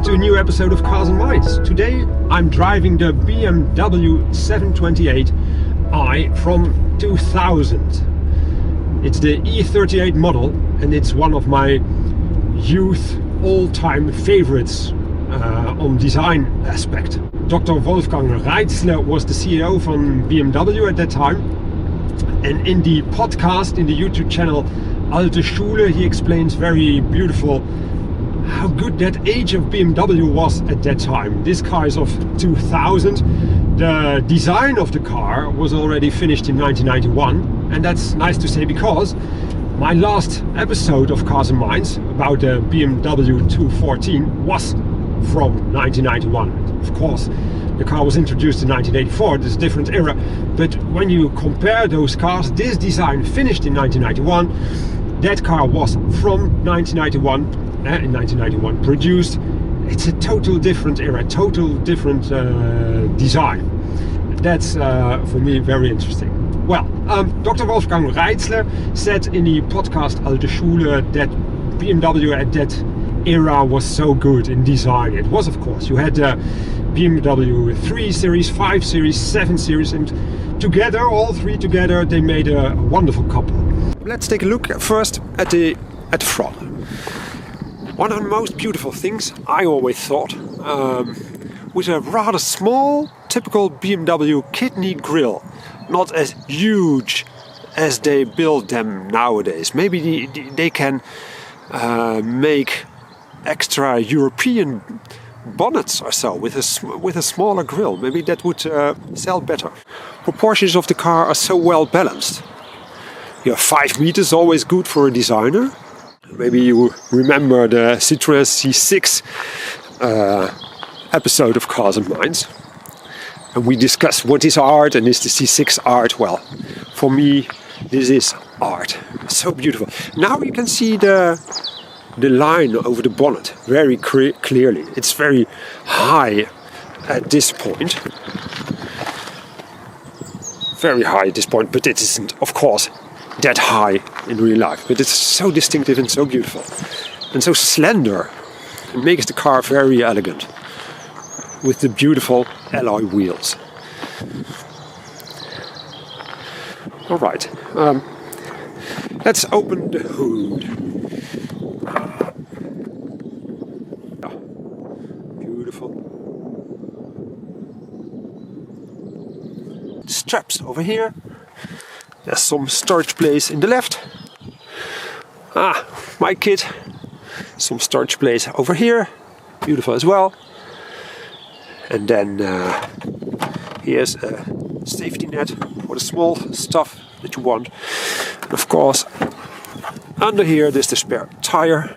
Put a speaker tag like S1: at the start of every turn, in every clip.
S1: welcome to a new episode of Cars and Minds. Today I'm driving the BMW 728i from 2000. It's the E38 model and it's one of my youth all-time favorites on design aspect. Dr. Wolfgang Reitzle was the CEO from BMW at that time, and in the podcast, in the YouTube channel AUTO GARDEREN, he explains very beautiful how good that age of BMW was at that time. This car is of 2000. The design of the car was already finished in 1991, and that's nice to say because my last episode of Cars and Minds about the BMW 214 was from 1991. Of course, the car was introduced in 1984, this is a different era, but when you compare those cars, this design finished in 1991, that car was from 1991 produced. It's a total different era, total different design. That's for me very interesting. Well, Dr. Wolfgang Reitzle said in the podcast AUTO GARDEREN that BMW at that era was so good in design. It was, of course. You had BMW 3 Series, 5 Series, 7 Series, and together, all three together, they made a wonderful couple. Let's take a look first at the front. One of the most beautiful things I always thought was a rather small, typical BMW kidney grille. Not as huge as they build them nowadays. Maybe they can make extra European bonnets or so with a smaller grille. Maybe that would sell better. Proportions of the car are so well balanced. 5 meters, always good for a designer. Maybe you remember the Citroën C6 episode of Cars and Minds. And we discussed what is art and is the C6 art. Well, for me, this is art. So beautiful. Now you can see the line over the bonnet very clearly. It's very high at this point. Very high at this point, but it isn't, of course, that high in real life. But it's so distinctive and so beautiful. And so slender. It makes the car very elegant. With the beautiful alloy wheels. Alright. Let's open the hood. Beautiful. Straps over here. There's some storage place in the left. My kit. Some storage place over here. Beautiful as well. And then here's a safety net for the small stuff that you want. And of course, under here there's the spare tire.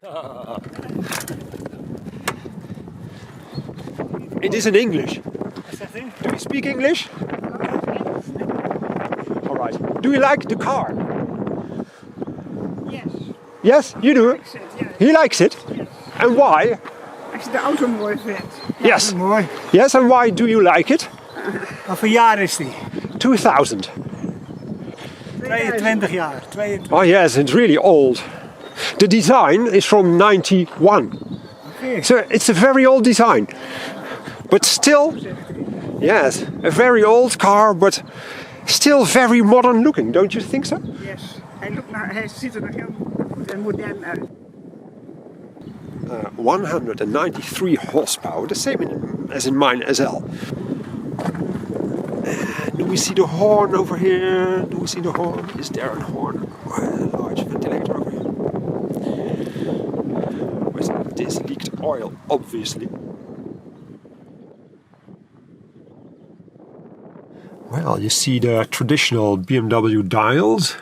S1: It is in English. Do you speak English? Alright. Do you like the car?
S2: Yes.
S1: Yes, you do?
S2: Likes it, yes.
S1: He likes it?
S2: Yes.
S1: And why?
S2: Als je de auto mooi vindt. Ja,
S1: Yes.
S2: dat is mooi.
S1: Yes, and why do you like it?
S2: Wat voor jaar is die?
S1: 2000.
S2: 22 jaar. 22.
S1: Oh yes, it's really old. The design is from 91.
S2: Okay.
S1: So it's a very old design. But still, yes, a very old car, but still very modern looking, don't you think so?
S2: Yes. Hij ziet er nog heel goed en modern uit.
S1: 193 horsepower, the same as in mine SL. Do we see the horn over here? Do we see the horn? Is there a horn? A large ventilator over here. This leaked oil, obviously. Well, you see the traditional BMW dials.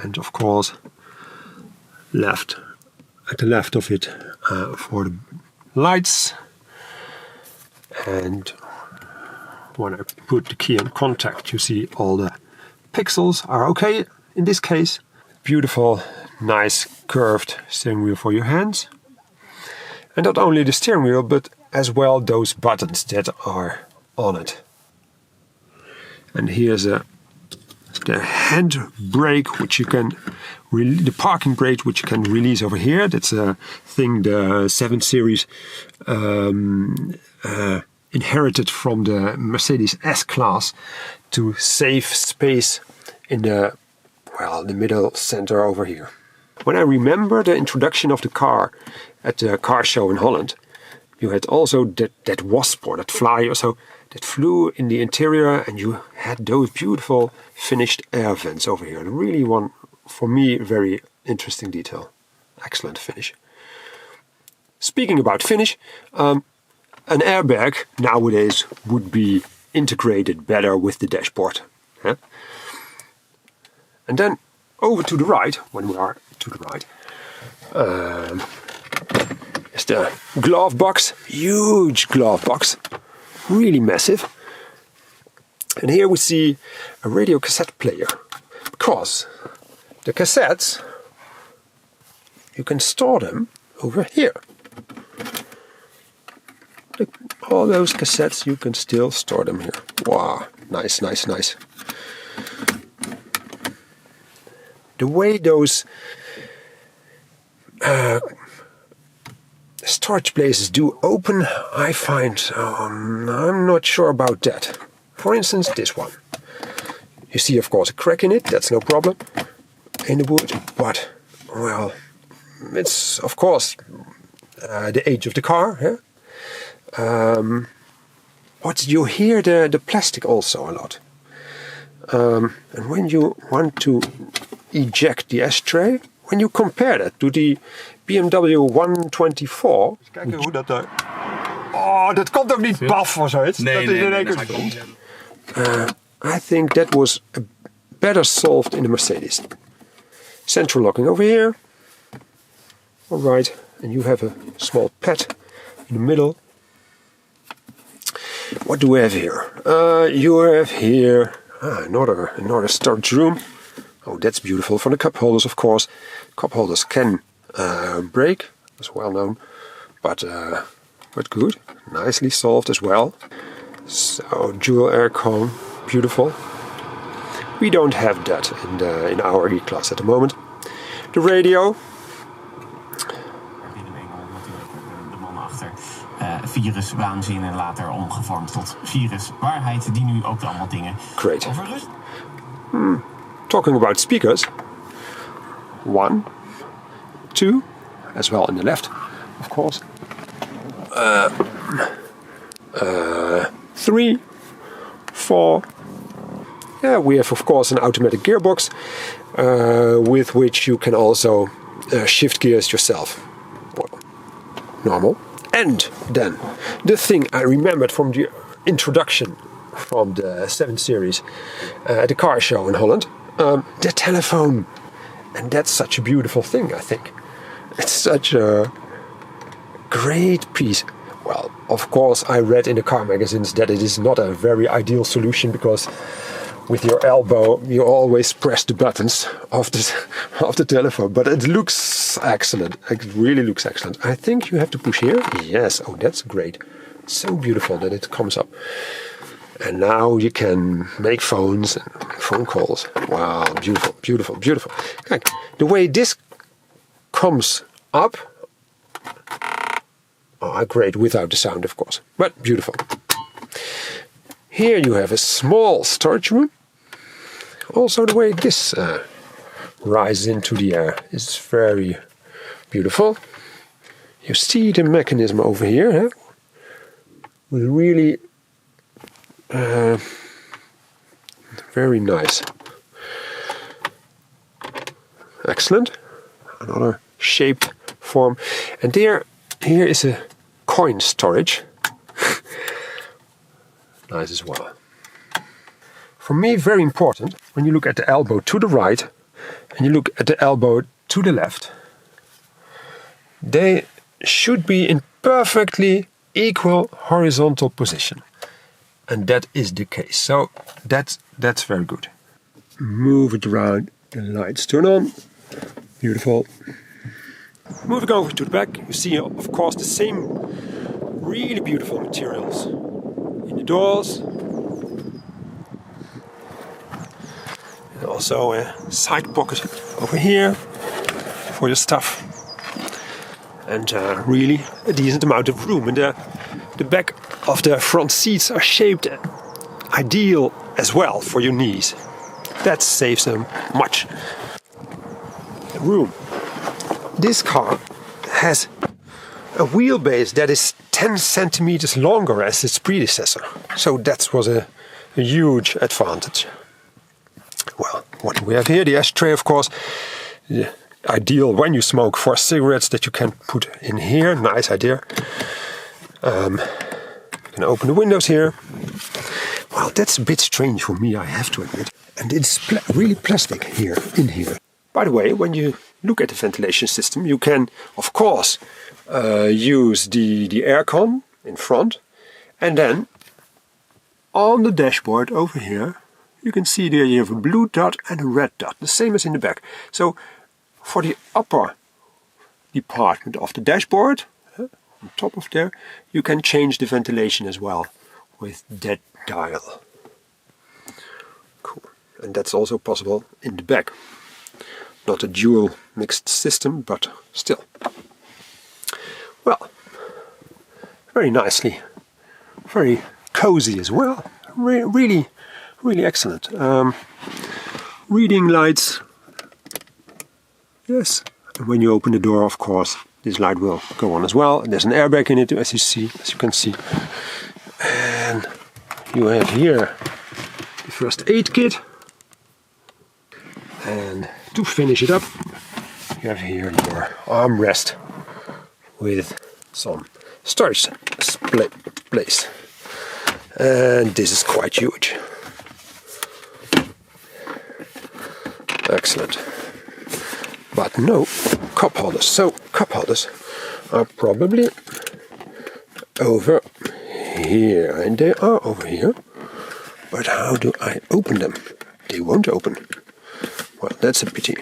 S1: And of course, at the left of it for the lights. And when I put the key in contact, you see all the pixels are okay in this case. Beautiful, nice curved steering wheel for your hands. And not only the steering wheel, but as well those buttons that are on it. And here's a the hand brake, which you can, the parking brake, which you can release over here. That's a thing the 7 Series inherited from the Mercedes S-Class to save space in the middle center over here. When I remember the introduction of the car at the car show in Holland, you had also that wasp or that fly or so that flew in the interior, and you had those beautiful finished air vents over here. Really one, for me, very interesting detail. Excellent finish. Speaking about finish, an airbag nowadays would be integrated better with the dashboard. Yeah? And then over to the right, when we are to the right, is the glove box. Huge glove box. Really massive. And here we see a radio cassette player. Because the cassettes, you can store them over here. All those cassettes, you can still store them here. Wow, nice, nice, nice. The way those storage places do open, I find I'm not sure about that. For instance, this one. You see, of course, a crack in it. That's no problem in the wood, but well, it's of course the age of the car. Yeah? But you hear the plastic also a lot. And when you want to eject the ashtray, when you compare that to the BMW 124... Kijk hoe dat daar... Oh, dat komt ook niet paf of zoiets.
S3: Nee,
S1: dat is in één keer komt. I think that was better solved in the Mercedes. Central locking over here. Alright, and you have a small pad in the middle. What do we have here? You have here another storage room. Oh, that's beautiful. For the cup holders, of course. Cup holders can break, that's well known, but good. Nicely solved as well. So dual aircon, beautiful. We don't have that in our E-Class at the moment. The radio.
S3: Viruswaanzin en later omgevormd tot viruswaarheid, die nu ook allemaal dingen
S1: Great.
S3: over rust.
S1: Talking about speakers, 1, 2, as well in the left, of course. 3, 4. Yeah, we have of course an automatic gearbox with which you can also shift gears yourself. Well, normal. And then the thing I remembered from the introduction from the 7 Series at the car show in Holland, the telephone. And that's such a beautiful thing, I think. It's such a great piece. Well, of course, I read in the car magazines that it is not a very ideal solution because with your elbow you always press the buttons of the telephone. But it looks excellent. It really looks excellent. I think you have to push here. Yes. Oh, that's great. So beautiful that it comes up. And now you can make phones and phone calls. Wow, beautiful, beautiful, beautiful. Kijk, the way this comes up. Oh, great, without the sound, of course. But beautiful. Here you have a small storage room. Also the way this rises into the air is very beautiful. You see the mechanism over here. Huh? Really very nice. Excellent. Another shape form. And here is a coin storage. Nice as well. For me, very important, when you look at the elbow to the right and you look at the elbow to the left, they should be in perfectly equal horizontal position. And that is the case. So that's very good. Move it around, the lights turn on. Beautiful. Moving over to the back, you see, of course, the same really beautiful materials in the doors. And also a side pocket over here for your stuff. And really a decent amount of room. And the back of the front seats are shaped ideal as well for your knees. That saves them much room. This car has a wheelbase that is 10 centimeters longer as its predecessor. So that was a huge advantage. Well, what do we have here? The ashtray, of course. Yeah, ideal when you smoke for cigarettes that you can put in here. Nice idea. You can open the windows here. Well, that's a bit strange for me, I have to admit. And it's really plastic here, in here. By the way, when you look at the ventilation system, you can, of course, use the aircon in front. And then, on the dashboard over here, you can see there you have a blue dot and a red dot, the same as in the back. So, for the upper department of the dashboard, on top of there, you can change the ventilation as well with that dial. Cool. And that's also possible in the back. Not a dual mixed system, but still. Well, very nicely, very cozy as well. Really excellent. Reading lights. Yes. And when you open the door, of course, this light will go on as well. There's an airbag in it, as you can see. And you have here the first aid kit. And to finish it up, you have here your armrest with some storage place. And this is quite huge. Excellent. But no cup holders. So cup holders are probably over here. And they are over here. But how do I open them? They won't open. Well, that's a pity.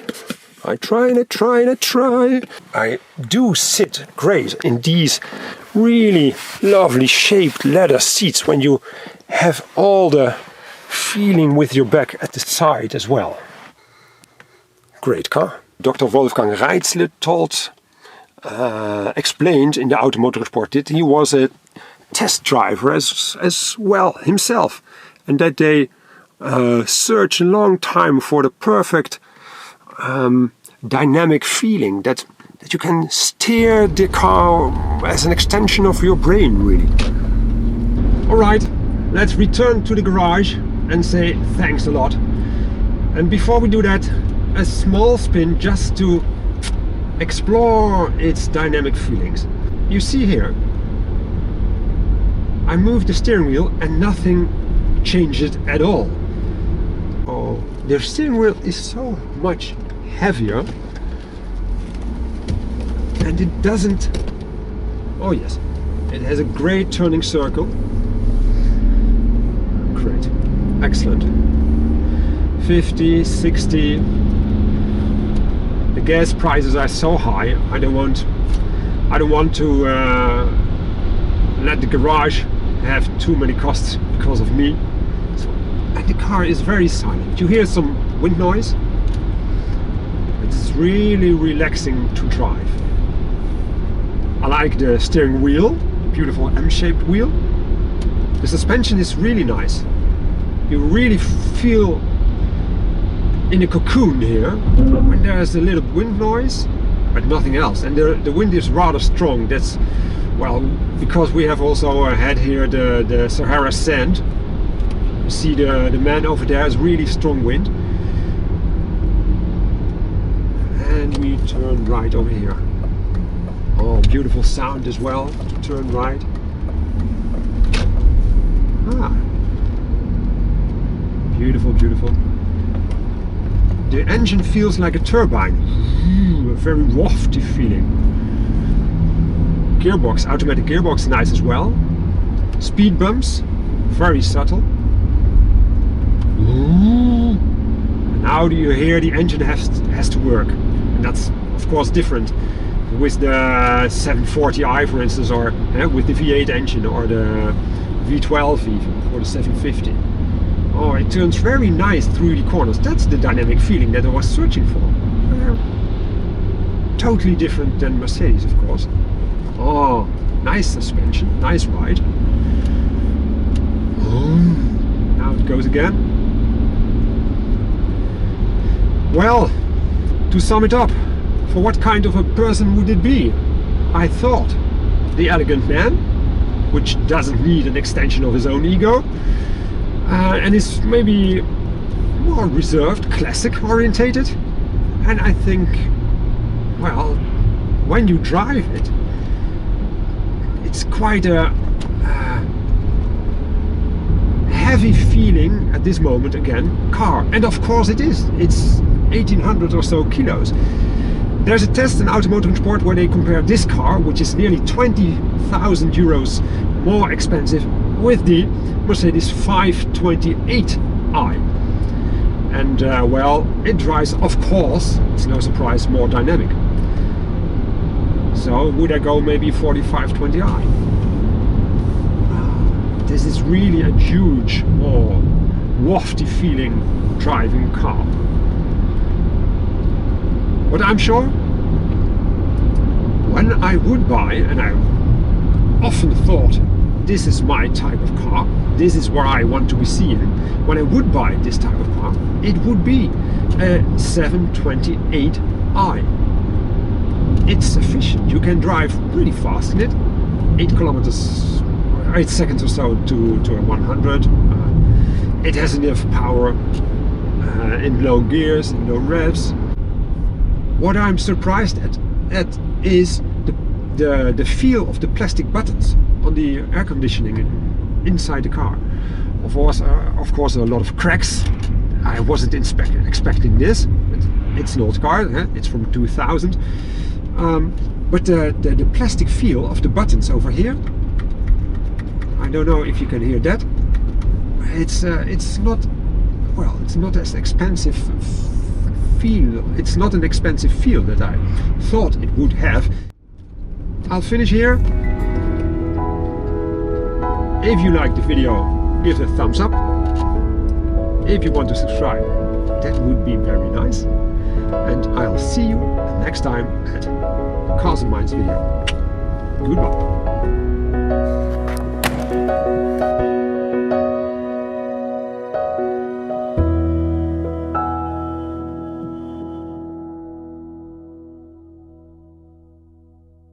S1: I try and I try and I try. I do sit great in these really lovely shaped leather seats when you have all the feeling with your back at the side as well. Great car. Dr. Wolfgang Reitzle explained in the AutoMotorundSport that he was a test driver as well himself, and that they search a long time for the perfect dynamic feeling that you can steer the car as an extension of your brain, really. Alright, let's return to the garage and say thanks a lot. And before we do that, a small spin just to explore its dynamic feelings. You see here, I move the steering wheel and nothing changes at all. Oh, the steering wheel is so much heavier, and it doesn't. Oh yes, it has a great turning circle. Great, excellent. 50, 60. The gas prices are so high. I don't want to let the garage have too many costs because of me. And the car is very silent. You hear some wind noise. It's really relaxing to drive. I like the steering wheel, beautiful M-shaped wheel. The suspension is really nice. You really feel in a cocoon here. When there's a little wind noise, but nothing else. And the wind is rather strong. That's, well, because we have also had here the Sahara sand. You see the man over there has really strong wind. And we turn right over here. Oh, beautiful sound as well to turn right. Ah, beautiful, beautiful. The engine feels like a turbine. A very wafty feeling. Gearbox, automatic gearbox, nice as well. Speed bumps, very subtle. Now do you hear the engine has to work, and that's of course different with the 740i, for instance, or with the V8 engine, or the V12 even, or the 750. Oh, it turns very nice through the corners. That's the dynamic feeling that I was searching for. Totally different than Mercedes, of course. Oh, nice suspension, nice ride. Oh, now it goes again. Well, to sum it up, for what kind of a person would it be? I thought the elegant man, which doesn't need an extension of his own ego, and is maybe more reserved, classic orientated. And I think, well, when you drive it, it's quite a heavy feeling at this moment again car. And of course it is. It's 1800 or so kilos. There's a test in AutoMotorundSport where they compare this car, which is nearly 20,000 euros more expensive, with the Mercedes 528i. And well, it drives, of course, it's no surprise, more dynamic. So would I go maybe 4520i? This is really a huge or wafty feeling driving car. But I'm sure when I would buy, and I often thought this is my type of car, this is where I want to be seen, when I would buy this type of car, it would be a 728i. It's sufficient. You can drive really fast in it, 8 seconds or so to 100. It has enough power in low gears, in low revs. What I'm surprised at is the feel of the plastic buttons on the air conditioning inside the car. Of course, a lot of cracks. I wasn't expecting this. It's an old car. It's from 2000. But the plastic feel of the buttons over here, I don't know if you can hear that. It's not, well, it's not as expensive feel. It's not an expensive feel that I thought it would have. I'll finish here. If you like the video, give it a thumbs up. If you want to subscribe, that would be very nice. And I'll see you next time at Cars and Minds video. Goodbye.